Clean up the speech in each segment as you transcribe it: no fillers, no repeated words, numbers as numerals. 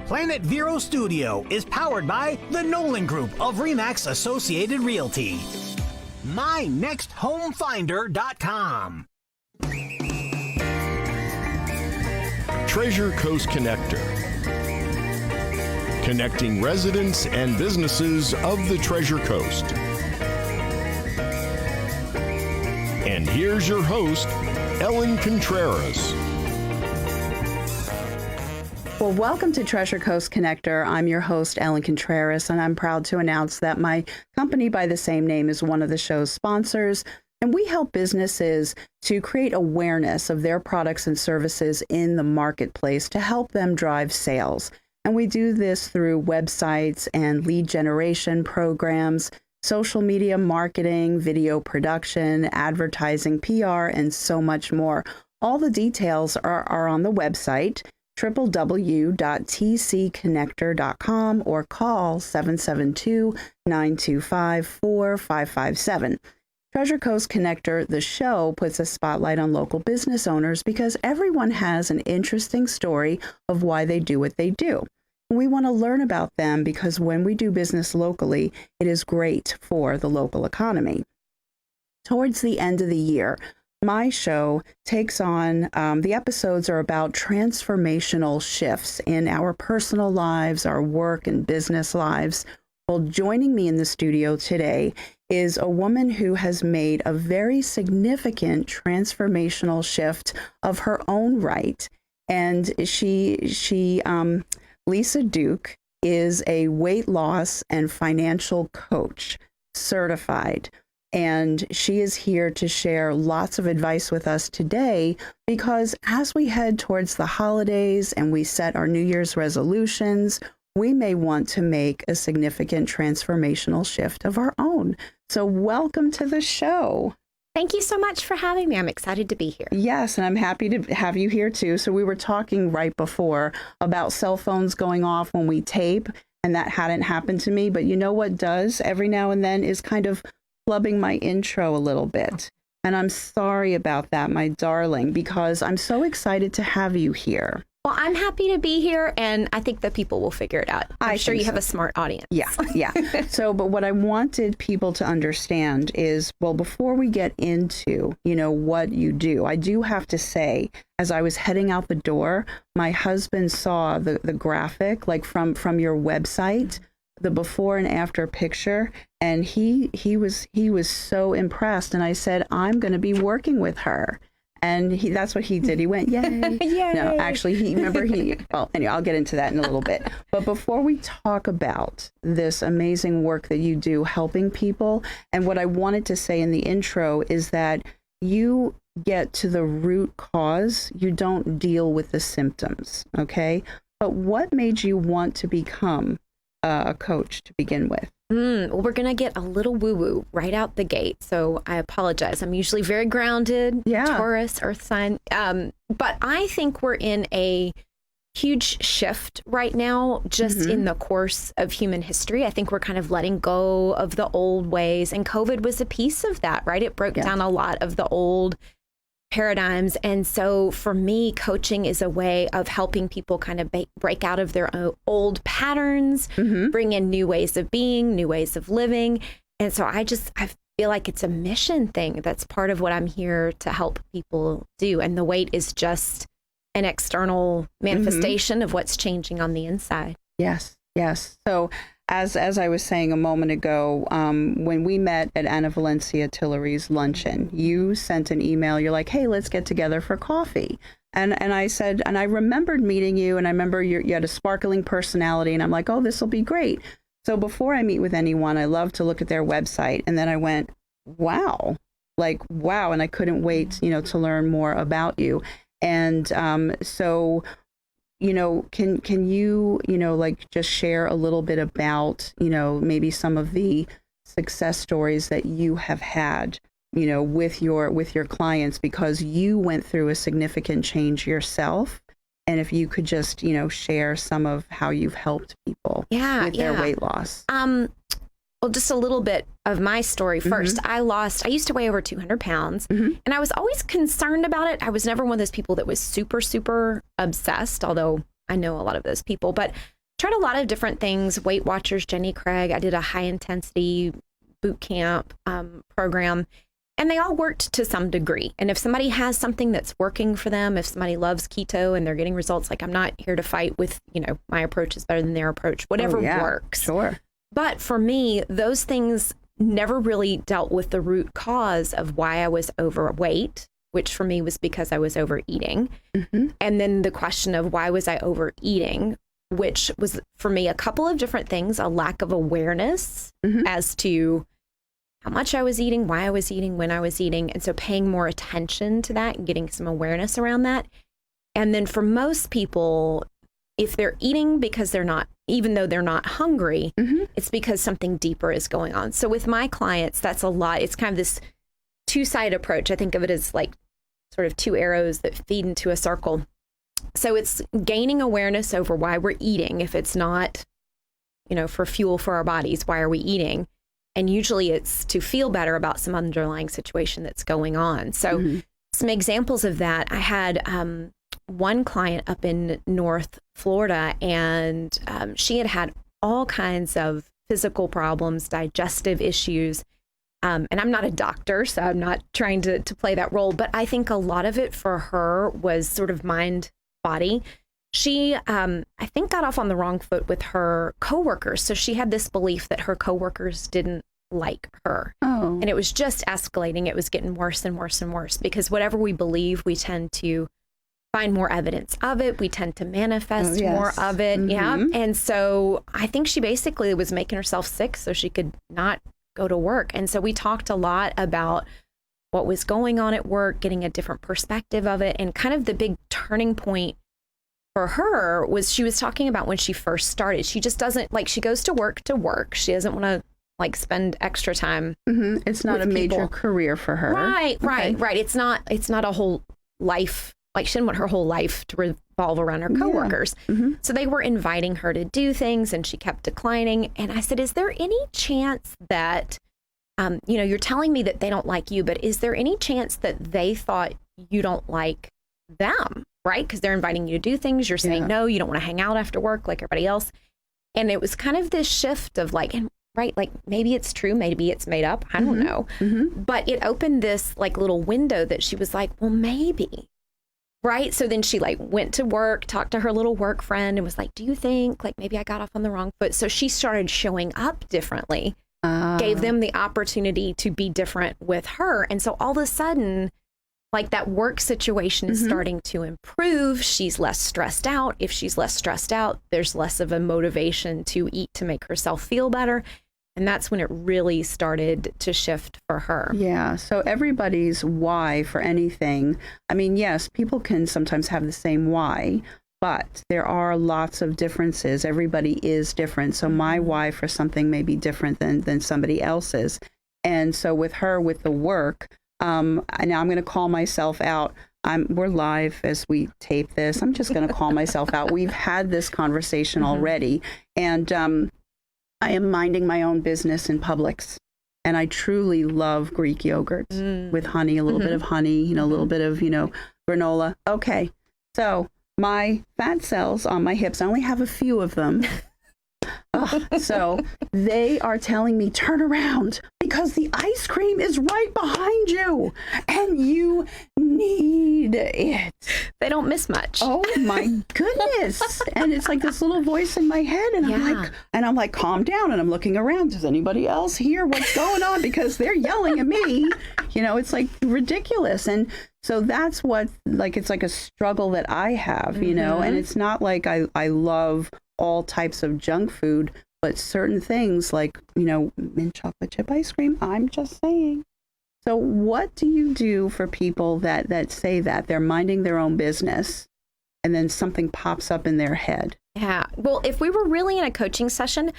Planet Vero Studio is powered by the Nolan Group of RE/MAX Associated Realty. MyNextHomeFinder.com. Treasure Coast Connector. Connecting residents and businesses of the Treasure Coast. And here's your host, Ellen Contreras. Well, welcome to Treasure Coast Connector. I'm your host, Ellen Contreras, and I'm proud to announce that my company by the same name is one of the show's sponsors, and we help businesses to create awareness of their products and services in the marketplace to help them drive sales. And we do this through websites and lead generation programs, social media marketing, video production, advertising, PR, and so much more. All the details are on the website, www.tcconnector.com, or call 772-925-4557. Treasure Coast Connector, the show, puts a spotlight on local business owners because everyone has an interesting story of why they do what they do. We want to learn about them because when we do business locally, it is great for the local economy. Towards the end of the year, my show takes on, the episodes are about transformational shifts in our personal lives, our work and business lives. Well, joining me in the studio today is a woman who has made a very significant transformational shift of her own right. And Lisa Duke is a weight loss and financial coach, certified. And she is here to share lots of advice with us today because as we head towards the holidays and we set our New Year's resolutions, we may want to make a significant transformational shift of our own. So welcome to the show. Thank you so much for having me. I'm excited to be here. Yes, and I'm happy to have you here too. So we were talking right before about cell phones going off when we tape, and that hadn't happened to me. But you know what does every now and then is kind of flubbing my intro a little bit. And I'm sorry about that, my darling, because I'm so excited to have you here. Well, I'm happy to be here, and I think that people will figure it out. I'm sure you have a smart audience. Yeah. So, but what I wanted people to understand is, well, before we get into, what you do, I do have to say, as I was heading out the door, my husband saw the graphic, like from your website, the before and after picture, and he was so impressed. And I said, I'm going to be working with her. And that's what he did. He went, yay. Yay. No, actually, well, anyway, I'll get into that in a little bit. But before we talk about this amazing work that you do helping people, and what I wanted to say in the intro is that you get to the root cause. You don't deal with the symptoms, okay? But what made you want to become a coach to begin with? Well, we're going to get a little woo-woo right out the gate, so I apologize. I'm usually very grounded, Taurus, earth sign, but I think we're in a huge shift right now, just in the course of human history. I think we're kind of letting go of the old ways, and COVID was a piece of that, right? It broke down a lot of the old paradigms. And so for me, coaching is a way of helping people kind of break out of their old patterns, bring in new ways of being, new ways of living. And so I feel like it's a mission thing. That's part of what I'm here to help people do. And the weight is just an external manifestation of what's changing on the inside. Yes. So as I was saying a moment ago, when we met at Anna Valencia Tillery's luncheon, you sent an email. You're like, hey, let's get together for coffee. And I said, and I remembered meeting you, and I remember you had a sparkling personality, and I'm like, oh, this will be great. So before I meet with anyone, I love to look at their website. And then I went, wow, and I couldn't wait, to learn more about you. And so can you, just share a little bit about, maybe some of the success stories that you have had, with your clients, because you went through a significant change yourself. And if you could just, share some of how you've helped people with their weight loss. Well, just a little bit of my story first. I used to weigh over 200 pounds, and I was always concerned about it. I was never one of those people that was super, super obsessed, although I know a lot of those people, but tried a lot of different things. Weight Watchers, Jenny Craig. I did a high intensity boot camp program, and they all worked to some degree. And if somebody has something that's working for them, if somebody loves keto and they're getting results, like I'm not here to fight with, my approach is better than their approach, whatever works. Sure. But for me, those things never really dealt with the root cause of why I was overweight, which for me was because I was overeating. Mm-hmm. And then the question of why was I overeating, which was for me a couple of different things, a lack of awareness as to how much I was eating, why I was eating, when I was eating. And so paying more attention to that and getting some awareness around that. And then for most people, if they're eating because they're not, even though they're not hungry, it's because something deeper is going on. So with my clients, that's a lot. It's kind of this two-sided approach. I think of it as like sort of two arrows that feed into a circle. So it's gaining awareness over why we're eating. If it's not, for fuel for our bodies, why are we eating? And usually it's to feel better about some underlying situation that's going on. So some examples of that, I had one client up in North Florida, and she had all kinds of physical problems, digestive issues. And I'm not a doctor, so I'm not trying to play that role, but I think a lot of it for her was sort of mind, body. She, I think, got off on the wrong foot with her coworkers. So she had this belief that her coworkers didn't like her. Oh. And it was just escalating. It was getting worse and worse and worse, because whatever we believe, we tend to find more evidence of it. We tend to manifest more of it. Yeah. And so I think she basically was making herself sick so she could not go to work. And so we talked a lot about what was going on at work, getting a different perspective of it. And kind of the big turning point for her was she was talking about when she first started. She just doesn't, she goes to work. She doesn't want to spend extra time. It's not a major career for her. Right. It's not a whole life. She didn't want her whole life to revolve around her coworkers. So they were inviting her to do things, and she kept declining. And I said, is there any chance that, you're telling me that they don't like you, but is there any chance that they thought you don't like them? Right? Because they're inviting you to do things. You're saying no, you don't want to hang out after work like everybody else. And it was kind of this shift of maybe it's true, maybe it's made up. I don't know. But it opened this little window that she was like, well, maybe. Right. So then she went to work, talked to her little work friend, and was like, do you think maybe I got off on the wrong foot? So she started showing up differently, gave them the opportunity to be different with her. And so all of a sudden, that work situation is starting to improve. She's less stressed out. If she's less stressed out, there's less of a motivation to eat to make herself feel better. And that's when it really started to shift for her. Yeah. So everybody's why for anything. I mean, yes, people can sometimes have the same why, but there are lots of differences. Everybody is different. So my why for something may be different than somebody else's. And so with her, with the work, now I'm going to call myself out. We're live as we tape this. I'm just going to call myself out. We've had this conversation already. And I am minding my own business in Publix, and I truly love Greek yogurt with honey, a little bit of honey, a little bit of, granola. Okay, so my fat cells on my hips, I only have a few of them. So they are telling me, turn around, because the ice cream is right behind you and you need it. They don't miss much. Oh my goodness. And it's this little voice in my head, and I'm like, calm down. And I'm looking around. Does anybody else hear what's going on? Because they're yelling at me. It's ridiculous. And so that's what, it's a struggle that I have, and it's not I love all types of junk food, but certain things mint chocolate chip ice cream, I'm just saying. So what do you do for people that say that they're minding their own business and then something pops up in their head? Yeah. Well, if we were really in a coaching session,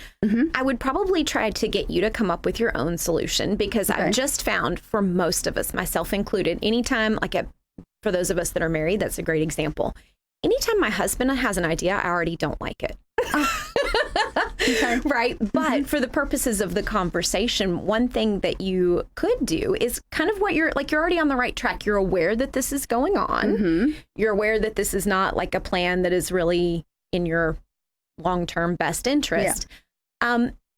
I would probably try to get you to come up with your own solution, because I've just found for most of us, myself included, anytime, for those of us that are married, that's a great example. Anytime my husband has an idea, I already don't like it. Okay. Right. But for the purposes of the conversation, one thing that you could do is kind of what you're already on the right track. You're aware that this is going on. You're aware that this is not a plan that is really in your long-term best interest.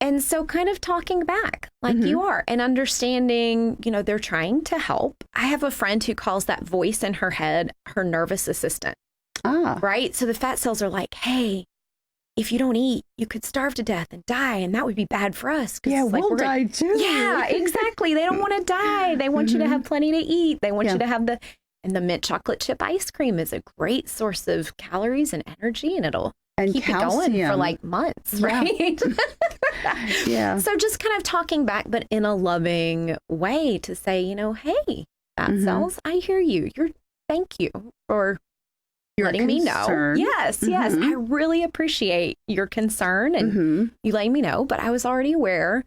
And so kind of talking back like you are and understanding, they're trying to help. I have a friend who calls that voice in her head her nervous assistant. Right? So the fat cells are like, hey, if you don't eat, you could starve to death and die, and that would be bad for us. Yeah, we'll die too. Yeah, exactly. They don't want to die. They want you to have plenty to eat. They want you to have and the mint chocolate chip ice cream is a great source of calories and energy, and it'll keep calcium. You going for like months, right? Yeah. So just kind of talking back, but in a loving way to say, hey, fat cells, I hear you. Thank you for letting me know. Yes, yes. I really appreciate your concern and you letting me know, but I was already aware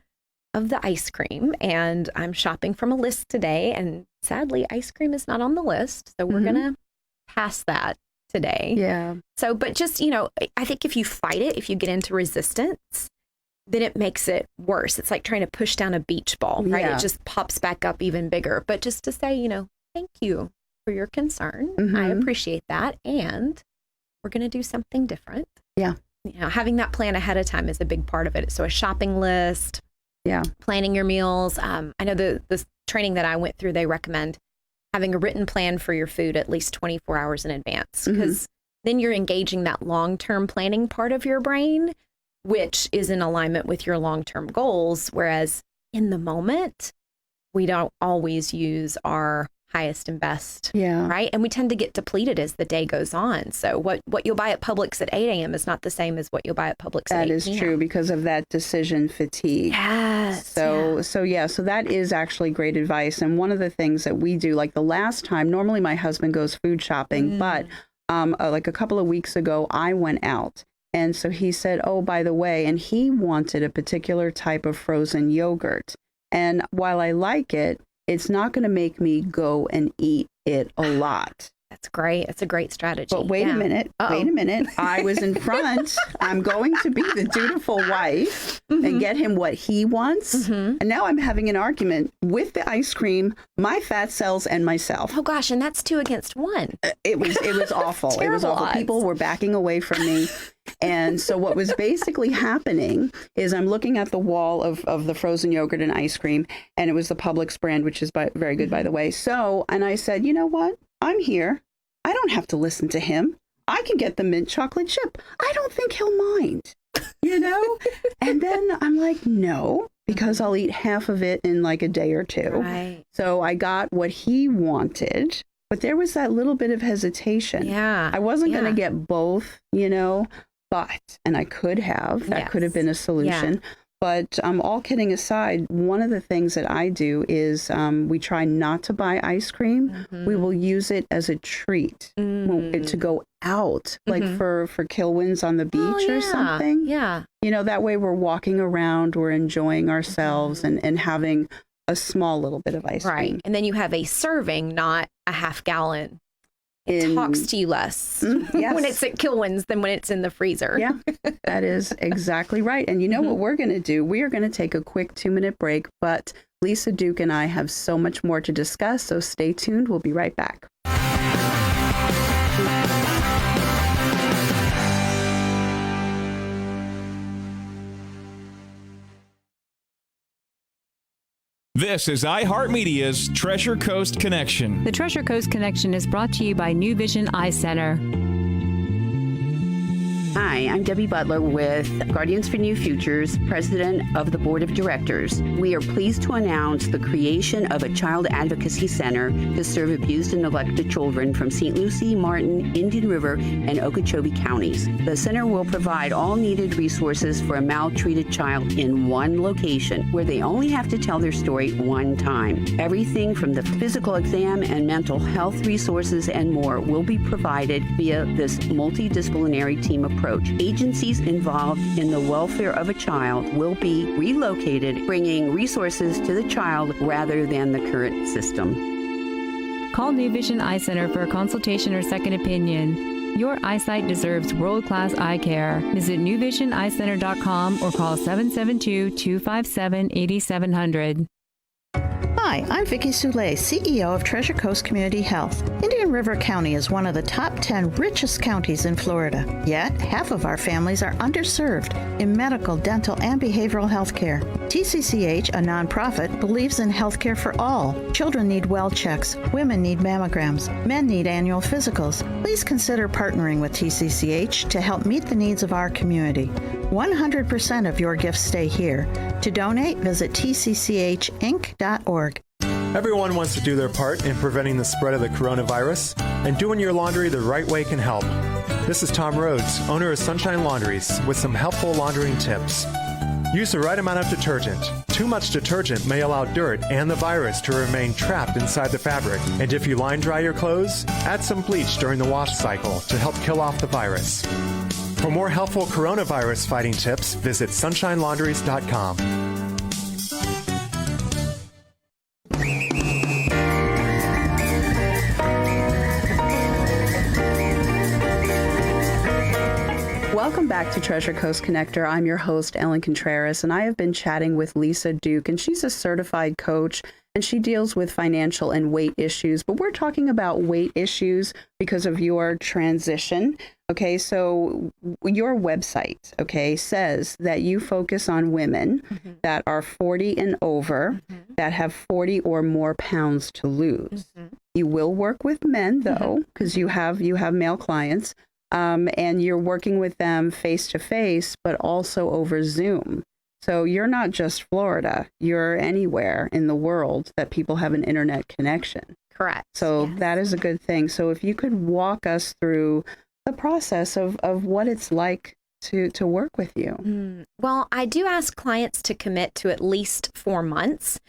of the ice cream and I'm shopping from a list today. And sadly, ice cream is not on the list. So we're going to pass that today. Yeah. So, but just, I think if you fight it, if you get into resistance, then it makes it worse. It's like trying to push down a beach ball, right? It just pops back up even bigger. But just to say, thank you for your concern. I appreciate that. And we're going to do something different. Yeah. Having that plan ahead of time is a big part of it. So a shopping list. Yeah. Planning your meals. I know the training that I went through, they recommend having a written plan for your food at least 24 hours in advance, because then you're engaging that long-term planning part of your brain, which is in alignment with your long-term goals. Whereas in the moment, we don't always use our highest and best. Yeah. Right. And we tend to get depleted as the day goes on. So what you'll buy at Publix at 8 a.m. is not the same as what you'll buy at Publix at 8 p.m. That is true because of that decision fatigue. Yes. So that is actually great advice. And one of the things that we do, like the last time, normally my husband goes food shopping, but like a couple of weeks ago, I went out. And so he said, oh, by the way, and he wanted a particular type of frozen yogurt. And while I like it, it's not going to make me go and eat it a lot. That's great. It's a great strategy. But wait a minute. Wait a minute. I was in front. I'm going to be the dutiful wife and get him what he wants. And now I'm having an argument with the ice cream, my fat cells, and myself. Oh, gosh. And that's 2 against 1. It was awful. It was awful. Odds. People were backing away from me. And so what was basically happening is I'm looking at the wall of the frozen yogurt and ice cream, and it was the Publix brand, which is very good, by the way. So, and I said, you know what? I'm here. I don't have to listen to him. I can get the mint chocolate chip. I don't think he'll mind, And then I'm like, no, because I'll eat half of it in like a day or two. Right. So I got what he wanted. But there was that little bit of hesitation. Yeah. I wasn't going to get both, but, and I could have, that could have been a solution. Yeah. But all kidding aside, one of the things that I do is we try not to buy ice cream. We will use it as a treat to go out, like for Kilwins on the beach or something. Yeah. That way we're walking around, we're enjoying ourselves and having a small little bit of ice cream. Right. And then you have a serving, not a half gallon. It talks to you less when it's at Kilwins than when it's in the freezer. Yeah, that is exactly right. And you know what we're going to do? We are going to take a quick 2-minute break, but Lisa Duke and I have so much more to discuss, so stay tuned. We'll be right back. This is iHeartMedia's Treasure Coast Connection. The Treasure Coast Connection is brought to you by New Vision Eye Center. Hi, I'm Debbie Butler with Guardians for New Futures, President of the Board of Directors. We are pleased to announce the creation of a child advocacy center to serve abused and neglected children from St. Lucie, Martin, Indian River, and Okeechobee counties. The center will provide all needed resources for a maltreated child in one location, where they only have to tell their story one time. Everything from the physical exam and mental health resources and more will be provided via this multidisciplinary team approach. Agencies involved in the welfare of a child will be relocated, bringing resources to the child rather than the current system. Call New Vision Eye Center for a consultation or second opinion. Your eyesight deserves world-class eye care. Visit newvisioneyecenter.com or call 772-257-8700. Hi, I'm Vicki Soulé, CEO of Treasure Coast Community Health. Indian River County is one of the top 10 richest counties in Florida. Yet, half of our families are underserved in medical, dental, and behavioral health care. TCCH, a nonprofit, believes in health care for all. Children need well checks, women need mammograms, men need annual physicals. Please consider partnering with TCCH to help meet the needs of our community. 100% of your gifts stay here. To donate, visit tcchinc.org. Everyone wants to do their part in preventing the spread of the coronavirus, and doing your laundry the right way can help. This is Tom Rhodes, owner of Sunshine Laundries, with some helpful laundering tips. Use the right amount of detergent. Too much detergent may allow dirt and the virus to remain trapped inside the fabric. And if you line dry your clothes, add some bleach during the wash cycle to help kill off the virus. For more helpful coronavirus fighting tips, visit sunshinelaundries.com. Welcome back to Treasure Coast Connector. I'm your host, Ellen Contreras, and I have been chatting with Lisa Duke, and she's a certified coach, and she deals with financial and weight issues. But we're talking about weight issues because of your transition. Okay, so your website, okay, says that you focus on women that are 40 and over that have 40 or more pounds to lose. You will work with men, though, because you have male clients. And you're working with them face to face, but also over Zoom. So you're not just Florida, you're anywhere in the world that people have an internet connection. Correct. So that is a good thing. So if you could walk us through the process of what it's like to work with you. Well, I do ask clients to commit to at least 4 months,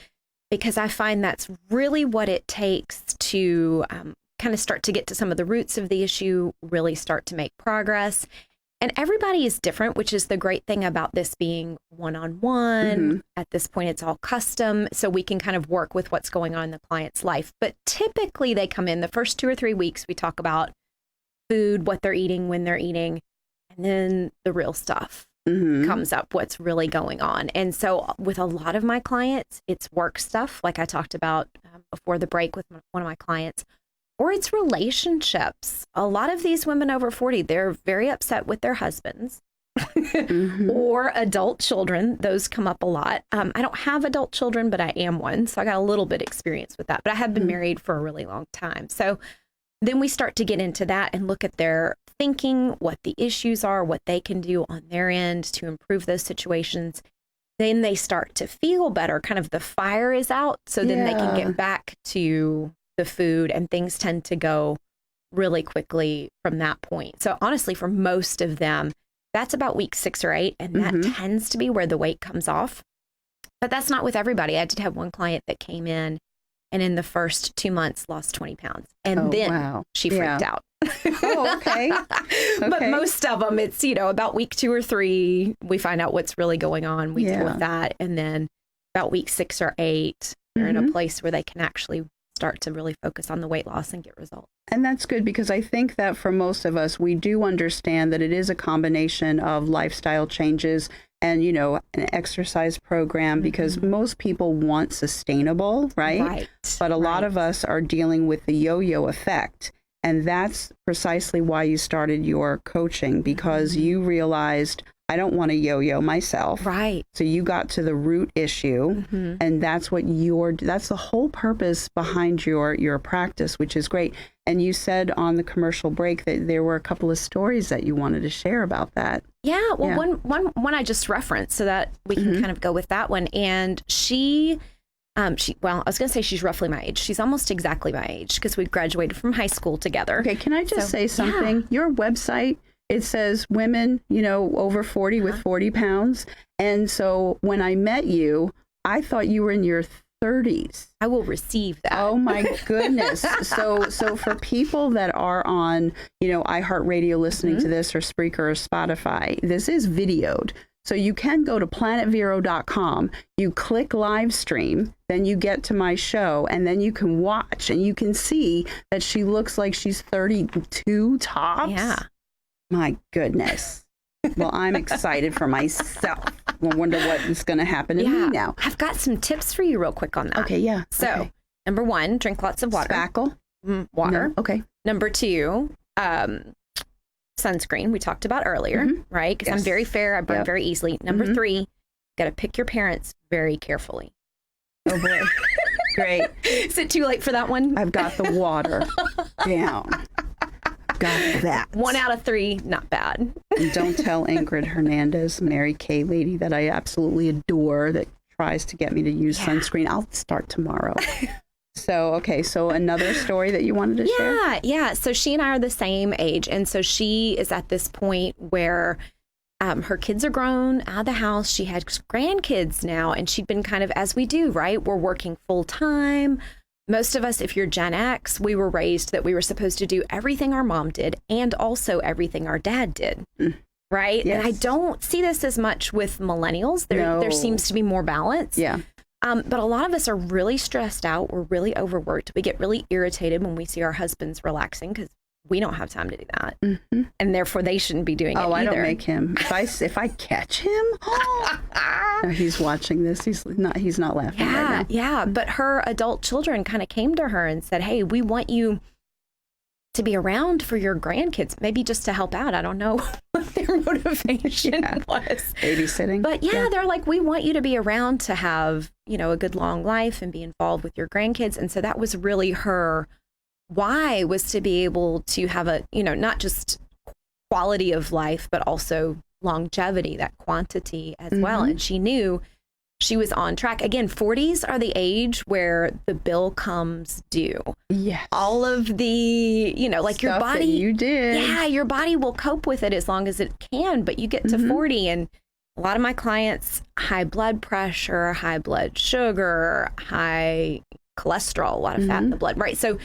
because I find that's really what it takes to kind of start to get to some of the roots of the issue, really start to make progress. And everybody is different, which is the great thing about this being one-on-one. At this point, it's all custom, so we can kind of work with what's going on in the client's life. But typically they come in the first 2 or 3 weeks, we talk about food, what they're eating, when they're eating, and then the real stuff comes up, what's really going on. And so with a lot of my clients, it's work stuff, like I talked about before the break with one of my clients, or it's relationships. A lot of these women over 40, they're very upset with their husbands or adult children. Those come up a lot. I don't have adult children, but I am one. So I got a little bit experience with that. But I have been married for a really long time. So then we start to get into that and look at their thinking, what the issues are, what they can do on their end to improve those situations. Then they start to feel better. Kind of the fire is out. So then they can get back to the food, and things tend to go really quickly from that point. So honestly, for most of them, that's about week 6 or 8, and that tends to be where the weight comes off. But that's not with everybody. I did have one client that came in and in the first 2 months lost 20 pounds. And then she freaked out. Okay. But most of them, it's, about week 2 or 3, we find out what's really going on. We deal with that. And then about week 6 or 8, they're in a place where they can actually start to really focus on the weight loss and get results. And that's good, because I think that for most of us, we do understand that it is a combination of lifestyle changes and, an exercise program, because most people want sustainable, right? But a lot of us are dealing with the yo-yo effect. And that's precisely why you started your coaching, because you realized, I don't want to yo-yo myself. Right. So you got to the root issue, and that's what that's the whole purpose behind your practice, which is great. And you said on the commercial break that there were a couple of stories that you wanted to share about that. Yeah. Well, one I just referenced, so that we can kind of go with that one. And I was going to say she's roughly my age. She's almost exactly my age, because we graduated from high school together. Okay. Can I just say something? Yeah. Your website, it says women, over 40 with 40 pounds. And so when I met you, I thought you were in your 30s. I will receive that. Oh my goodness. So for people that are on, iHeartRadio listening to this, or Spreaker or Spotify, this is videoed. So you can go to planetvero.com, you click live stream, then you get to my show, and then you can watch, and you can see that she looks like she's 32 tops. Yeah. My goodness. Well, I'm excited for myself. I wonder what is going to happen to me now. I've got some tips for you real quick on that. Okay, yeah. So, number 1, drink lots of water. Spackle? Water. No. Okay. Number 2, sunscreen, we talked about earlier, right? Because I'm very fair. I burn very easily. Number 3, got to pick your parents very carefully. Oh, boy. Great. Is it too late for that one? I've got the water down. Got that. 1 out of 3, not bad. And don't tell Ingrid Hernandez, Mary Kay lady, that I absolutely adore, that tries to get me to use sunscreen. I'll start tomorrow. So, okay. So another story that you wanted to share? Yeah. So she and I are the same age. And so she is at this point where her kids are grown, out of the house. She had grandkids now, and she'd been kind of, as we do, right? We're working full time. Most of us, if you're Gen X, we were raised that we were supposed to do everything our mom did and also everything our dad did, right? Yes. And I don't see this as much with millennials. There seems to be more balance. Yeah. But a lot of us are really stressed out. We're really overworked. We get really irritated when we see our husbands relaxing because we don't have time to do that. And therefore, they shouldn't be doing it either. I don't make him. If I catch him, no, he's watching this. He's not laughing right now. Yeah. But her adult children kind of came to her and said, hey, we want you to be around for your grandkids, maybe just to help out. I don't know what their motivation was. Babysitting. But they're like, we want you to be around to have, a good long life and be involved with your grandkids. And so that was really her why, was to be able to have a, not just quality of life, but also longevity, that quantity as well. And she knew she was on track. Again, 40s are the age where the bill comes due. Yes. All of the, like stuff your body. That you did. Yeah, your body will cope with it as long as it can, but you get to 40 and a lot of my clients, high blood pressure, high blood sugar, high cholesterol, a lot of fat in the blood, right? So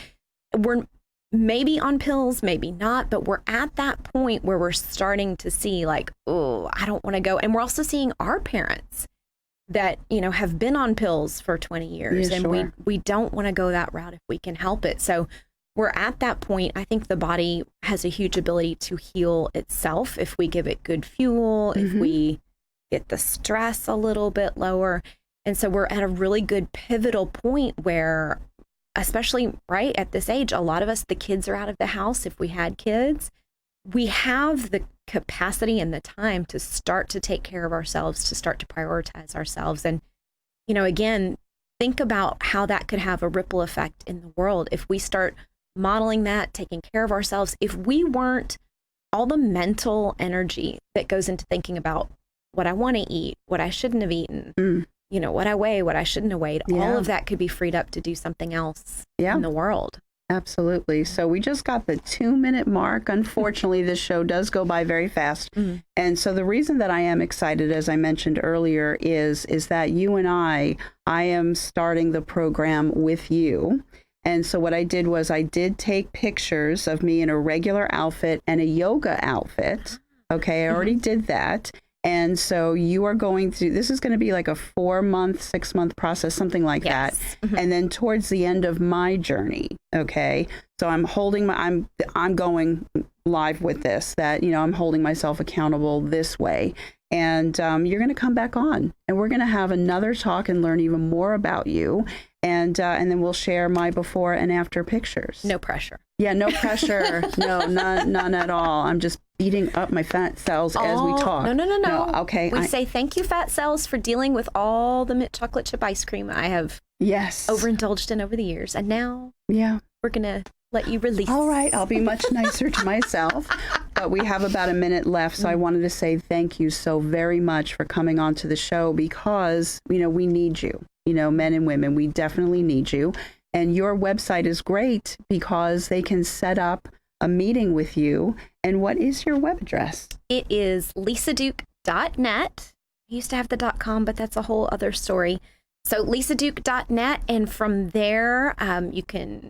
we're maybe on pills, maybe not, but we're at that point where we're starting to see like, oh, I don't want to go. And we're also seeing our parents that, have been on pills for 20 years and we don't want to go that route if we can help it. So we're at that point. I think the body has a huge ability to heal itself if we give it good fuel, if we get the stress a little bit lower. And so we're at a really good pivotal point where, especially right at this age, a lot of us, the kids are out of the house. If we had kids, we have the capacity and the time to start to take care of ourselves, to start to prioritize ourselves. And, again, think about how that could have a ripple effect in the world. If we start modeling that, taking care of ourselves, if we weren't, all the mental energy that goes into thinking about what I want to eat, what I shouldn't have eaten, what I weigh, what I shouldn't have weighed, all of that could be freed up to do something else in the world. Absolutely. So we just got the 2-minute mark. Unfortunately, this show does go by very fast. And so the reason that I am excited, as I mentioned earlier, is that you and I am starting the program with you. And so what I did was I did take pictures of me in a regular outfit and a yoga outfit. Okay, I already did that. And so you are going through, this is going to be like a 4-month, 6-month process, something like that. And then towards the end of my journey, okay, so I'm going live with this, that, I'm holding myself accountable this way. And you're going to come back on and we're going to have another talk and learn even more about you. And then we'll share my before and after pictures. No pressure. Yeah, no pressure. No, none at all. I'm just beating up my fat cells as we talk. No. Okay. We say thank you, fat cells, for dealing with all the mint chocolate chip ice cream I have overindulged in over the years. And now we're going to let you release. All right. I'll be much nicer to myself. But we have about a minute left. So I wanted to say thank you so very much for coming on to the show because, we need you. Men and women, we definitely need you. And your website is great because they can set up a meeting with you. And what is your web address? It is lisaduke.net. I used to have the .com, but that's a whole other story. So lisaduke.net. And from there, you can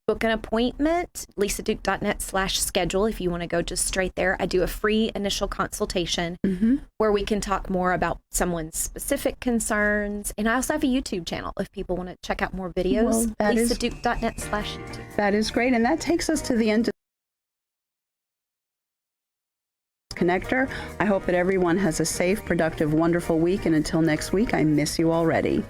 book an appointment, lisaduke.net/schedule if you want to go just straight there. I do a free initial consultation where we can talk more about someone's specific concerns. And I also have a YouTube channel if people want to check out more videos, lisaduke.net/YouTube. That is great. And that takes us to the end of connector. I hope that everyone has a safe, productive, wonderful week. And until next week, I miss you already.